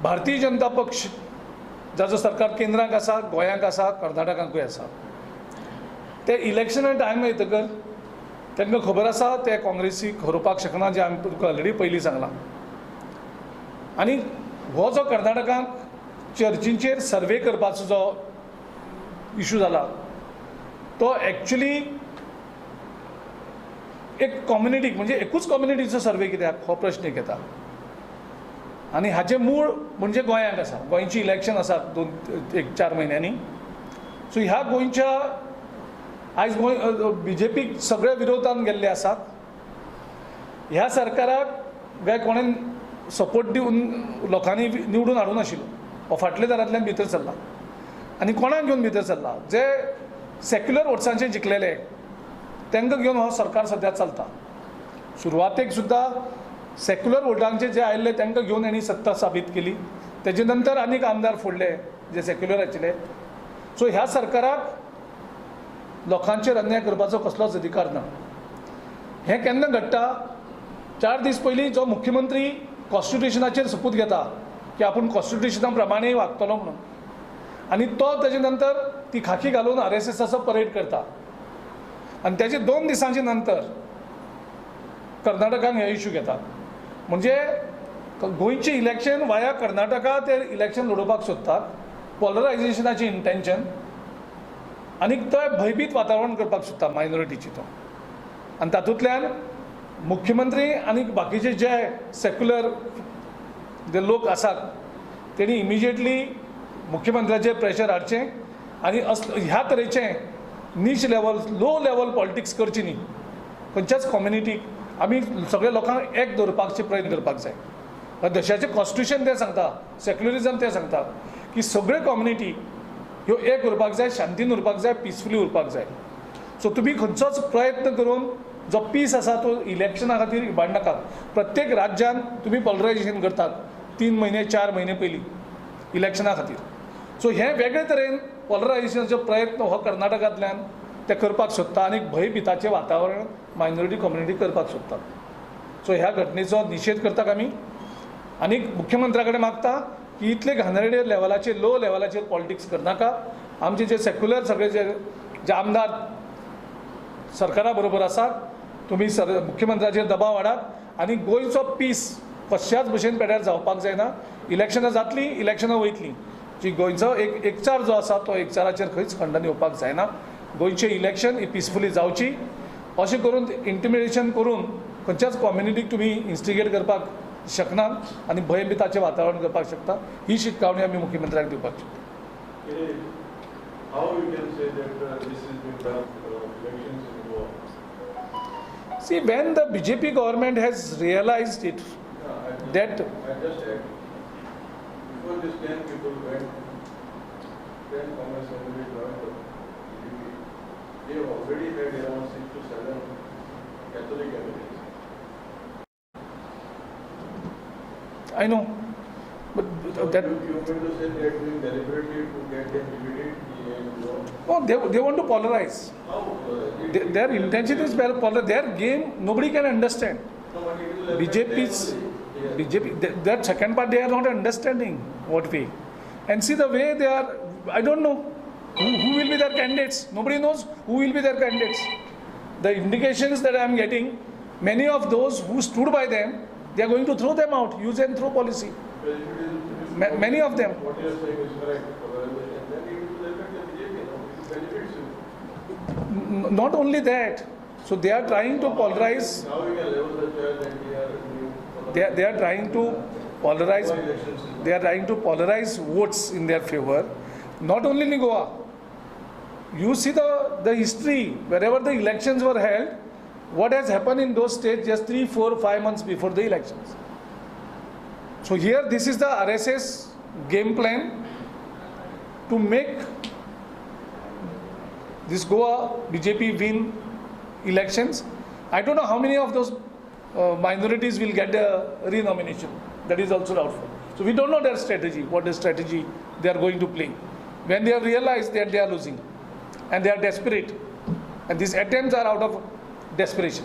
भारतीय जनता पक्ष जाचो सरकार केंद्राक आसा, गोंयांक आसा, कर्नाटकांकूय आसा, ते इलेक्शना टायम येतकर तांकां खबर आसा ते काँग्रेसीक हरोवपाक शकना, जे आमी तुका ऑलरेडी पयलीं सांगलां. आनी हो जो कर्नाटकांत चर्चींचेर सर्वे करपाचो जो इशू जाला तो एक्चुली एक कम्युनिटीक म्हणजे एकूच कम्युनिटीचो सर्वे कित्याक हो प्रश्न एक येता. आनी हाचें मूळ म्हणजे गोंयांक आसा. गोंयची इलेक्शन आसात 2-4 म्हयन्यांनी. सो ह्या गोंयच्या आयज गोंय BJPक सगळे विरोधान गेल्ले आसात. ह्या सरकाराक काय कोणें सपोर्ट दिवन लोकांनी निवडून हाडूं नाशिल्लो. हो फाटल्या दारांतल्यान भितर सरला आनी कोणाक घेवन भितर सरला? जे सेक्युलर वोट्सांचे जिखलेले तांकां घेवन हो सरकार सद्या चलता. सुरवातेक सुद्दां सेक्युलर वोटांचे जे आयिल्ले तांकां घेवन हेणी सत्ता साबीत केली. तेजे नंतर आनीक आमदार फोडले जे सेक्युलर आशिल्ले. सो ह्या सरकाराक लोकांचेर अन्याय करपाचो कसलोच अधिकार ना. हें केन्ना घडटा? 4 दीस पयलीं जो मुख्यमंत्री कॉन्स्टिट्युशनाचेर शपथ घेता की आपूण कॉन्स्टिट्युशना प्रमाणे वागतलो म्हणून, आनी तो तेजे नंतर ती खाकी घालून RSSचो परेड करता. आनी तेजे 2 दिसांचे नंतर कर्नाटकान हे इशू घेता. म्हणजे गोंयचे इलेक्शन वाया कर्नाटका ते इलेक्शन लडोवपाक सोदतात. पॉलरायझेशनाची इंटेंशन आनी तो भयभीत वातावरण करपाक सोदता मायनॉरिटीची तो. आनी तातूंतल्यान मुख्यमंत्री आनी बाकीचे जे सेक्युलर जे लोक आसात तेणी इमिजिएटली मुख्यमंत्र्याचेर प्रेशर हाडचें आनी ह्या तरेचें नीच लेवल लो लेवल पॉलिटिक्स करची न्ही. खंयच्याच कम्युनिटीक आमी सगळ्या लोकांक एक दवरपाचे प्रयत्न करपाक जाय. देशाचें कॉन्स्टिट्युशन तें सांगता, सेक्युलरिजम तें सांगता की सगळे कम्युनिटी ह्यो एक उरपाक जाय, शांतीन उरपाक जाय, पिसफुली उरपाक जाय. सो तुमी खंयचोच प्रयत्न करून जो पीस आसा तो इलेक्शना खातीर इबाड नाकात. प्रत्येक राज्यान तुमी पॉलरायझेशन करतात 3 म्हयने 4 म्हयने पयलीं इलेक्शना खातीर. सो हे वेगळे तरेन पॉलरायझेशनाचो प्रयत्न हो कर्नाटकांतल्यान ते करपाक सोदता आनी भयभिताचें वातावरण मायनॉरिटी कम्युनिटी करपाक सोदतात. सो ह्या घटनेचो निशेध करतात आमी आनी मुख्यमंत्र्या कडेन मागता की इतले घाणेरडे लेवलाचेर लो लेवलाचेर पॉलिटिक्स करनाका. आमचे जे सेक्युलर सगळे जे आमदार सरकारा बरोबर आसात तुमी मुख्यमंत्र्याचेर दबाव हाडात आनी गोंयचो पीस कशाच भशेन पेड्यार जावपाक जायना. इलेक्शनां जातलीं, इलेक्शनां वयतलीं. जी गोंयचो एकचार जो आसा तो एकचाराचेर खंयच खंडन येवपाक जायना. गोंयचें इलेक्शन ही पिसफुली जावची. अशें करून इंटिमिडेशन करून खंयच्याच कम्युनिटीक तुमी इन्स्टिगेट करपाक शकनात आनी भयभिताचें वातावरण करपाक शकता. ही शिटकावणी आमी मुख्यमंत्र्याक दिवपाक शकता. See, when the BJP government has realized it, that before this 10 people went, 10 Congress candidates joined the BJP. They have already had around 6 to 7 Catholic candidates. I know, but So that you going to say they are doing deliberately to get them divided? no, they want to polarize. How? Their intention is polarize. Their game nobody can understand. No, but it will BJP's BJP that second part they are not understanding what way, and see the way they are. I don't know who will be their candidates. Nobody knows who will be their candidates. The indications that I am getting, many of those who stood by them, they are going to throw them out, use and throw policy. Many of them. What you are saying is correct. Then it will affect the BJP. It benefits you. Not only that, so they are trying to polarize. Now we can level the charge and we are doing. They are trying to polarize. They are trying to polarize votes in their favor. Not only in Goa. You see the history wherever the elections were held. What has happened in those states just 3, 4, 5 months before the elections. So here this is the RSS game plan to make this Goa BJP win elections. I don't know how many of those minorities will get a renomination. That is also doubtful. So we don't know their strategy, what the strategy they are going to play. When they have realized that they are losing and they are desperate, and these attempts are out of desperation.